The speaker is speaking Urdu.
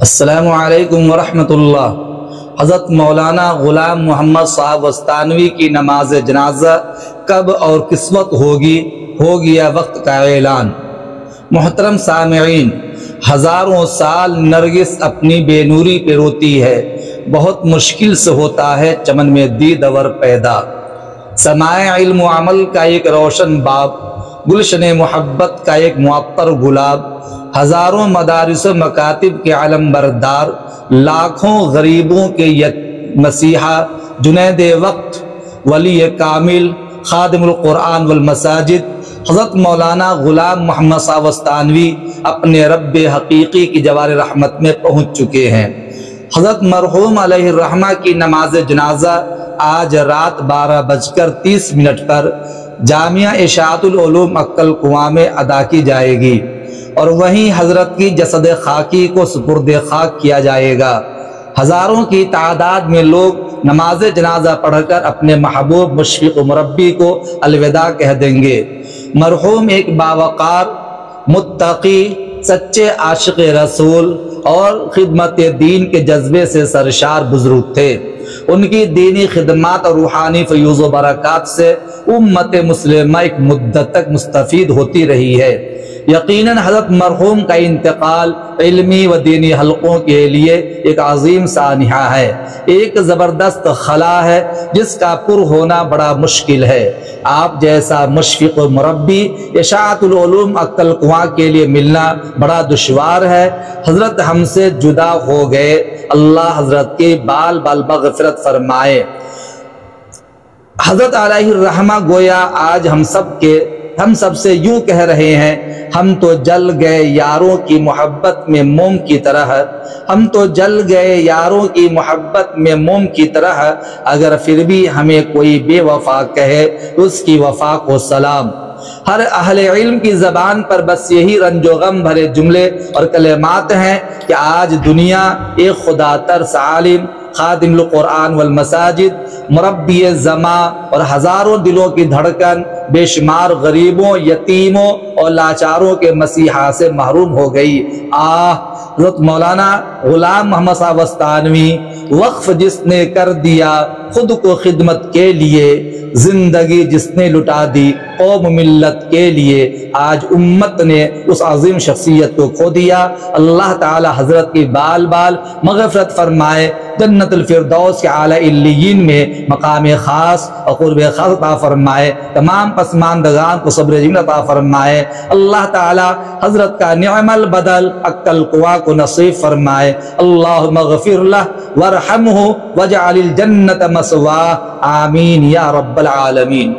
السلام علیکم ورحمۃ اللہ۔ حضرت مولانا غلام محمد صاحب وستانوی کی نماز جنازہ کب اور کس وقت ہوگی؟ ہو گیا وقت کا اعلان۔ محترم سامعین، ہزاروں سال نرگس اپنی بے نوری پہ روتی ہے، بہت مشکل سے ہوتا ہے چمن میں دید اور پیدا۔ سمائے علم و عمل کا ایک روشن باب، گلشن محبت کا ایک معطر گلاب، ہزاروں مدارس و مکاتب کے علم بردار، لاکھوں غریبوں کے مسیحا، جنید وقت، ولی کامل، خادم القرآن والمساجد، حضرت مولانا غلام محمد صاحب وستانوی اپنے رب حقیقی کی جوار رحمت میں پہنچ چکے ہیں۔ حضرت مرحوم علیہ الرحمہ کی نماز جنازہ آج رات 12:30 پر جامعہ اشاعت العلوم عقل کنواں میں ادا کی جائے گی، اور وہیں حضرت کی جسد خاکی کو سپرد خاک کیا جائے گا۔ ہزاروں کی تعداد میں لوگ نماز جنازہ پڑھ کر اپنے محبوب مشفق و مربی کو الوداع کہہ دیں گے۔ مرحوم ایک باوقار، متقی، سچے عاشق رسول اور خدمت دین کے جذبے سے سرشار بزرگ تھے۔ ان کی دینی خدمات اور روحانی فیوز و برکات سے امت مسلمہ ایک مدت تک مستفید ہوتی رہی ہے۔ یقیناً حضرت مرحوم کا انتقال علمی و دینی حلقوں کے لیے ایک عظیم سانحہ ہے، ایک زبردست خلا ہے جس کا پر ہونا بڑا مشکل ہے۔ آپ جیسا مشفق و مربی اشاعت العلوم عقل کنواں کے لیے ملنا بڑا دشوار ہے۔ حضرت ہم سے جدا ہو گئے، اللہ حضرت کے بال بال مغفرت فرمائے۔ حضرت علیہ الرحمہ گویا آج ہم سب سے یوں کہہ رہے ہیں، ہم تو جل گئے یاروں کی محبت میں موم کی طرح، ہم تو جل گئے یاروں کی محبت میں موم کی طرح، اگر پھر بھی ہمیں کوئی بے وفا کہے اس کی وفا کو سلام۔ ہر اہل علم کی زبان پر بس یہی رنج و غم بھرے جملے اور کلمات ہیں کہ آج دنیا ایک خدا ترس عالم، خادم القرآن والمساجد، مربی زماں اور ہزاروں دلوں کی دھڑکن، بے شمار غریبوں، یتیموں اور لاچاروں کے مسیحا سے محروم ہو گئی۔ حضرت مولانا غلام محمد صاحب وستانوی، وقف جس نے کر دیا خود کو خدمت کے لیے، زندگی جس نے لٹا دی قوم ملت کے لیے، آج امت نے اس عظیم شخصیت کو کھو دیا۔ اللہ تعالی حضرت کی بال بال مغفرت فرمائے، جنت الفردوس کے اعلی علیین میں مقام خاص اور قرب خاص عطا فرمائے، تمام پسماندگان کو صبر جمیل عطا فرمائے۔ اللہ تعالی حضرت کا نعم البدل عقل کنواں کو نصیب فرمائے۔ اللہم اغفر لہ وارحمہ واجعل الجنت مثواہ، آمین یا رب العالمین۔